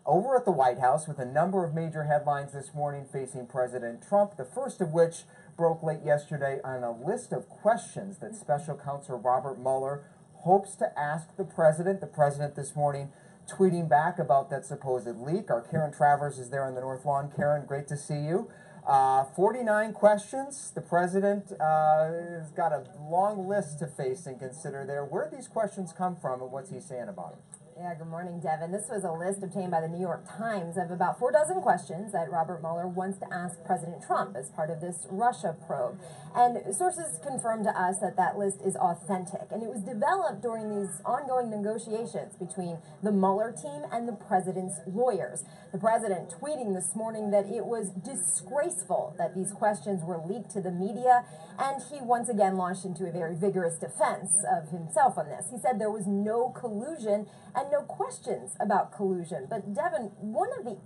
over at the White House with a number of major headlines this morning facing President Trump, the first of which broke late yesterday on a list of questions that Special Counsel Robert Mueller hopes to ask the president. The president this morning tweeting back about that supposed leak. Our Karen Travers is there on the North Lawn. Karen, great to see you. 49 questions. The president has got a long list to face and consider there. Where do these questions come from and what's he saying about them? Yeah, good morning, Devin. This was a list obtained by the New York Times of about 4 dozen questions that Robert Mueller wants to ask President Trump as part of this Russia probe. And sources confirmed to us that that list is authentic. And it was developed during these ongoing negotiations between the Mueller team and the president's lawyers. The president tweeting this morning that it was disgraceful that these questions were leaked to the media. And he once again launched into a very vigorous defense of himself on this. He said there was no collusion and no questions about collusion. But Devin, one of the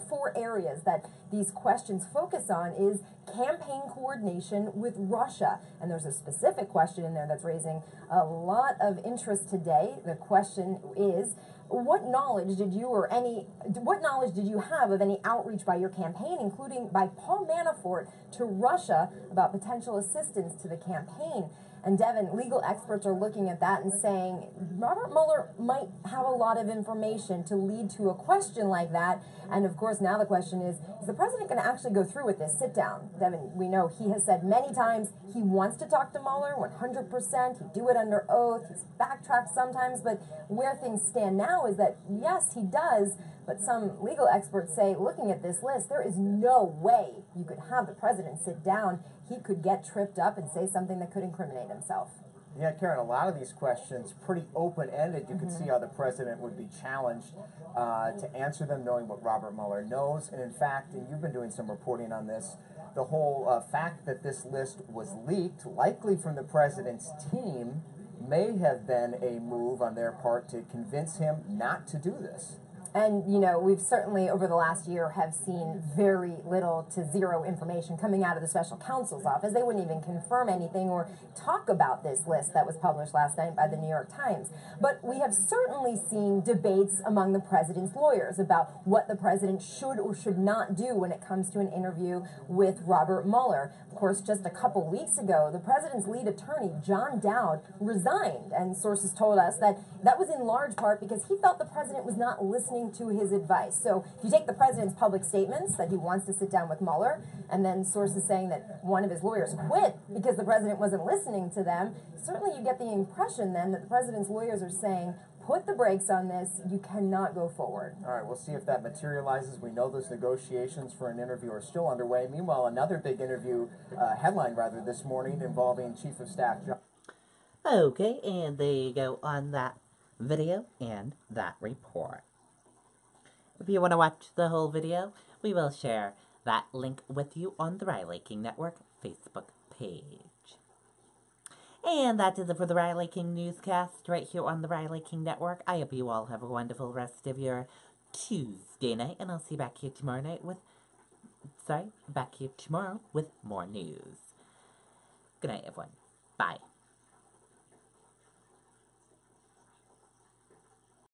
4 areas that these questions focus on is campaign coordination with Russia. And there's a specific question in there that's raising a lot of interest today. The question is, what knowledge did you have of any outreach by your campaign, including by Paul Manafort, to Russia about potential assistance to the campaign? And Devin, legal experts are looking at that and saying Robert Mueller might have a lot of information to lead to a question like that. And of course, now the question is the president going to actually go through with this sit down? Devin, we know he has said many times he wants to talk to Mueller 100%. He'd do it under oath. He's backtracked sometimes. But where things stand now is that, yes, he does. But some legal experts say, looking at this list, there is no way you could have the president sit down. He could get tripped up and say something that could incriminate himself. Yeah, Karen, a lot of these questions pretty open-ended. You can see how the president would be challenged to answer them, knowing what Robert Mueller knows. And in fact, and you've been doing some reporting on this, the whole fact that this list was leaked, likely from the president's team, may have been a move on their part to convince him not to do this. And, you know, we've certainly over the last year have seen very little to zero information coming out of the special counsel's office. They wouldn't even confirm anything or talk about this list that was published last night by the New York Times. But we have certainly seen debates among the president's lawyers about what the president should or should not do when it comes to an interview with Robert Mueller. Of course, just a couple weeks ago, the president's lead attorney, John Dowd, resigned. And sources told us that that was in large part because he felt the president was not listening to his advice. So if you take the president's public statements that he wants to sit down with Mueller, and then sources saying that one of his lawyers quit because the president wasn't listening to them, certainly you get the impression then that the president's lawyers are saying, put the brakes on this, you cannot go forward. All right, we'll see if that materializes. We know those negotiations for an interview are still underway. Meanwhile, another big interview, headline rather, this morning involving Chief of Staff John. Okay, and there you go on that video and that report. If you want to watch the whole video, we will share that link with you on the Riley King Network Facebook page. And that is it for the Riley King Newscast right here on the Riley King Network. I hope you all have a wonderful rest of your Tuesday night, and I'll see you back here tomorrow night with, back here tomorrow with more news. Good night, everyone. Bye.